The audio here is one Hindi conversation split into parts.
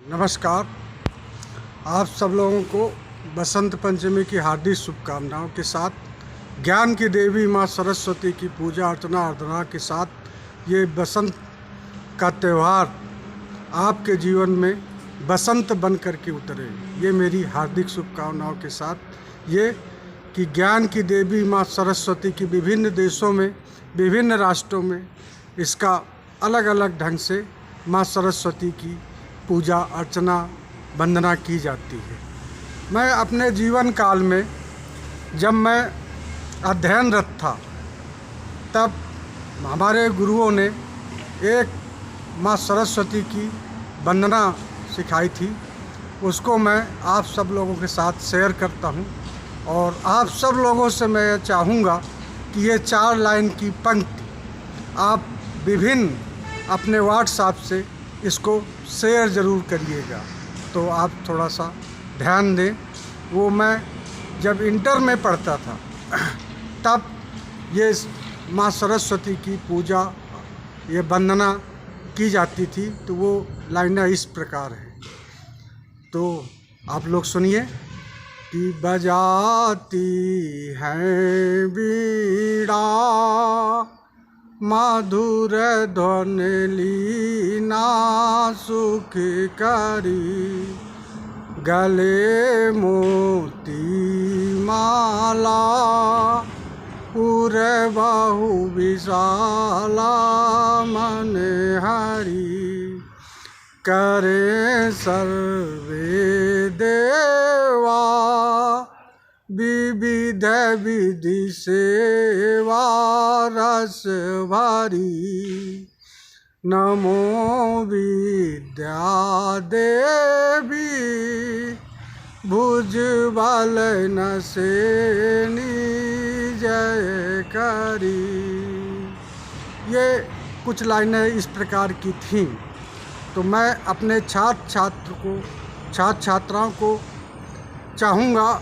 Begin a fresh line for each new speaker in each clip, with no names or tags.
नमस्कार। आप सब लोगों को बसंत पंचमी की हार्दिक शुभकामनाओं के साथ ज्ञान की देवी माँ सरस्वती की पूजा अर्चना आराधना के साथ ये बसंत का त्यौहार आपके जीवन में बसंत बन कर के उतरे, ये मेरी हार्दिक शुभकामनाओं के साथ ये कि ज्ञान की देवी माँ सरस्वती की विभिन्न देशों में, विभिन्न राष्ट्रों में इसका अलग अलग ढंग से माँ सरस्वती की पूजा अर्चना वंदना की जाती है। मैं अपने जीवन काल में जब मैं अध्ययनरत था तब हमारे गुरुओं ने एक माँ सरस्वती की वंदना सिखाई थी, उसको मैं आप सब लोगों के साथ शेयर करता हूँ और आप सब लोगों से मैं चाहूँगा कि ये 4 लाइन की पंक्ति आप विभिन्न अपने व्हाट्सएप से इसको शेयर ज़रूर करिएगा। तो आप थोड़ा सा ध्यान दें। वो मैं जब इंटर में पढ़ता था तब ये माँ सरस्वती की पूजा ये वंदना की जाती थी, तो वो लाइनें इस प्रकार हैं। तो आप लोग सुनिए कि बजाती हैं बीड़ा मधुर ध्वनि लीना सुख करी, गले मोती माला उर बहु विशाला मन हरि, करे सर्वे देवा विविध विधि सेवा रस भरी, नमो विद्या देवी भुज बल नसेनी जय करी। ये कुछ लाइनें इस प्रकार की थीं। तो मैं अपने छात्र छात्राओं को चाहूँगा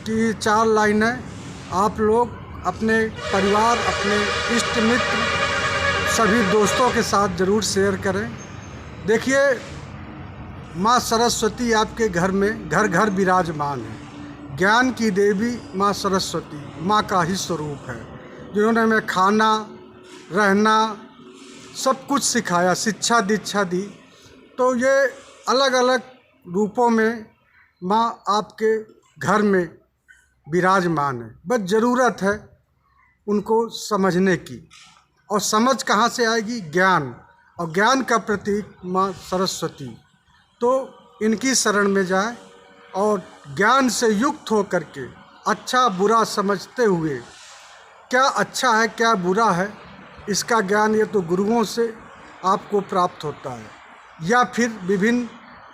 कि 4 लाइनें आप लोग अपने परिवार, अपने इष्ट मित्र, सभी दोस्तों के साथ ज़रूर शेयर करें। देखिए, माँ सरस्वती आपके घर में घर घर विराजमान है। ज्ञान की देवी माँ सरस्वती माँ का ही स्वरूप है, जिन्होंने हमें खाना रहना सब कुछ सिखाया, शिक्षा दीक्षा दी। तो ये अलग अलग रूपों में माँ आपके घर में विराजमान है। बस ज़रूरत है उनको समझने की, और समझ कहाँ से आएगी? ज्ञान, और ज्ञान का प्रतीक माँ सरस्वती। तो इनकी शरण में जाए और ज्ञान से युक्त हो कर के अच्छा बुरा समझते हुए, क्या अच्छा है क्या बुरा है इसका ज्ञान ये तो गुरुओं से आपको प्राप्त होता है, या फिर विभिन्न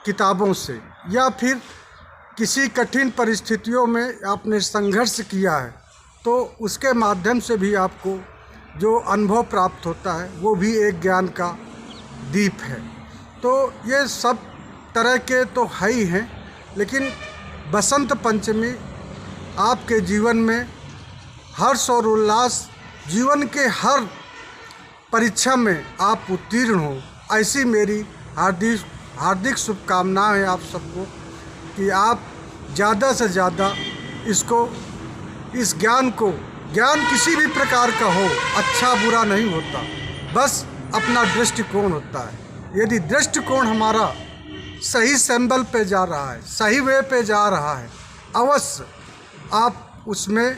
किताबों से, या फिर किसी कठिन परिस्थितियों में आपने संघर्ष किया है तो उसके माध्यम से भी आपको जो अनुभव प्राप्त होता है वो भी एक ज्ञान का दीप है। तो ये सब तरह के तो है ही हैं, लेकिन बसंत पंचमी आपके जीवन में हर्ष और उल्लास, जीवन के हर परीक्षा में आप उत्तीर्ण हो, ऐसी मेरी हार्दिक शुभकामनाएं हैं आप सबको कि आप ज़्यादा से ज़्यादा इस ज्ञान को, ज्ञान किसी भी प्रकार का हो, अच्छा बुरा नहीं होता, बस अपना दृष्टिकोण होता है। यदि दृष्टिकोण हमारा सही सिंबल पे जा रहा है, सही वे पे जा रहा है, अवश्य आप उसमें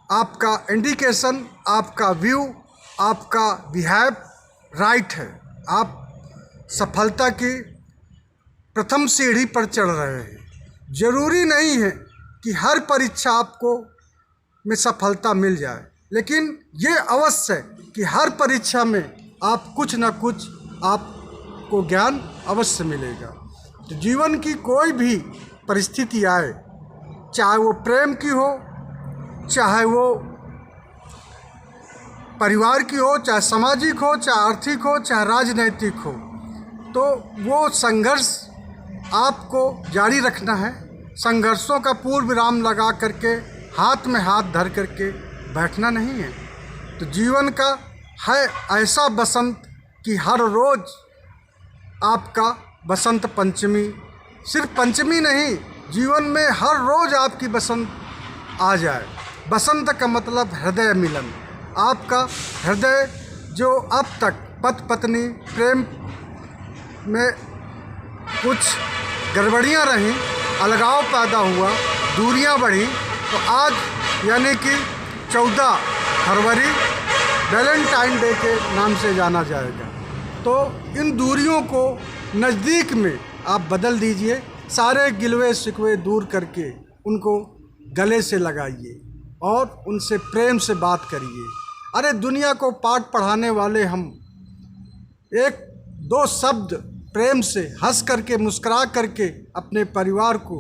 आपका इंडिकेशन, आपका व्यू, आपका बिहेव राइट है, आप सफलता की प्रथम सीढ़ी पर चढ़ रहे हैं। ज़रूरी नहीं है कि हर परीक्षा आपको में सफलता मिल जाए, लेकिन ये अवश्य है कि हर परीक्षा में आप कुछ न कुछ आपको ज्ञान अवश्य मिलेगा। तो जीवन की कोई भी परिस्थिति आए, चाहे वो प्रेम की हो, चाहे वो परिवार की हो, चाहे सामाजिक हो, चाहे आर्थिक हो, चाहे राजनैतिक हो, तो वो संघर्ष आपको जारी रखना है। संघर्षों का पूर्ण विराम लगा करके हाथ में हाथ धर करके बैठना नहीं है। तो जीवन का है ऐसा बसंत कि हर रोज़ आपका बसंत पंचमी, सिर्फ पंचमी नहीं, जीवन में हर रोज़ आपकी बसंत आ जाए। बसंत का मतलब हृदय मिलन। आपका हृदय जो अब तक पति पत्नी प्रेम में कुछ गड़बड़ियाँ रहीं, अलगाव पैदा हुआ, दूरियां बढ़ी, तो आज यानी कि 14 फरवरी वैलेंटाइन डे के नाम से जाना जाएगा। तो इन दूरियों को नज़दीक में आप बदल दीजिए, सारे गिलवे शिकवे दूर करके उनको गले से लगाइए और उनसे प्रेम से बात करिए। अरे दुनिया को पाठ पढ़ाने वाले हम एक दो शब्द प्रेम से हंस करके मुस्कुरा करके अपने परिवार को,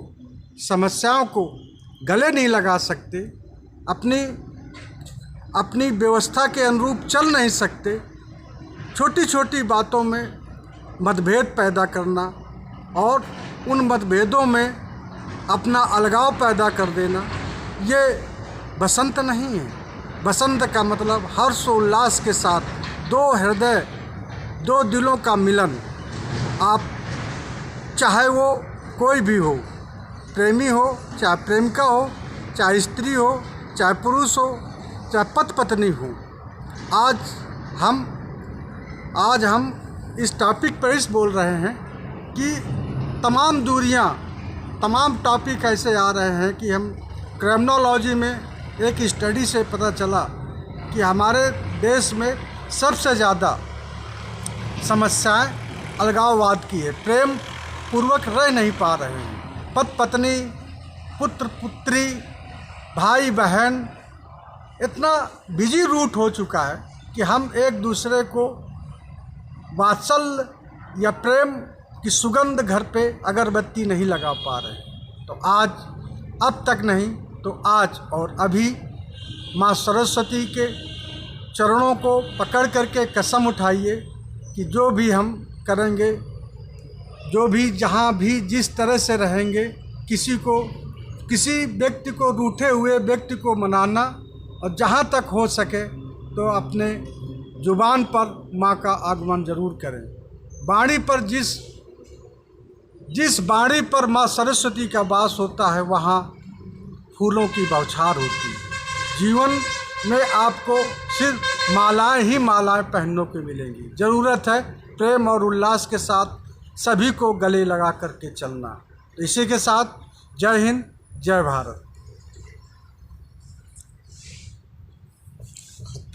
समस्याओं को गले नहीं लगा सकते, अपनी व्यवस्था के अनुरूप चल नहीं सकते। छोटी छोटी बातों में मतभेद पैदा करना और उन मतभेदों में अपना अलगाव पैदा कर देना, ये बसंत नहीं है। बसंत का मतलब हर्षोल्लास के साथ दो हृदय, दो दिलों का मिलन। आप चाहे वो कोई भी हो, प्रेमी हो, चाहे प्रेमिका हो, चाहे स्त्री हो, चाहे पुरुष हो, चाहे पति पत्नी हो, आज हम इस टॉपिक पर इस बोल रहे हैं कि तमाम दूरियां, तमाम टॉपिक ऐसे आ रहे हैं कि हम क्रिमिनोलॉजी में एक स्टडी से पता चला कि हमारे देश में सबसे ज़्यादा समस्याएं अलगाववाद की है। प्रेम पूर्वक रह नहीं पा रहे हैं। पति पत्नी, पुत्र पुत्री, भाई बहन इतना बिजी रूट हो चुका है कि हम एक दूसरे को वात्सल्य या प्रेम की सुगंध घर पे अगरबत्ती नहीं लगा पा रहे। तो आज, अब तक नहीं तो आज और अभी माँ सरस्वती के चरणों को पकड़ करके कसम उठाइए कि जो भी हम करेंगे, जो भी जहाँ भी जिस तरह से रहेंगे, किसी व्यक्ति को, रूठे हुए व्यक्ति को मनाना, और जहाँ तक हो सके तो अपने जुबान पर माँ का आगमन जरूर करें। बाणी पर जिस बाणी पर माँ सरस्वती का वास होता है, वहाँ फूलों की बौछार होती है। जीवन में आपको सिर्फ मालाएं ही मालाएं पहनने को मिलेंगी। ज़रूरत है प्रेम और उल्लास के साथ सभी को गले लगा करके चलना। इसी के साथ जय हिंद, जय भारत।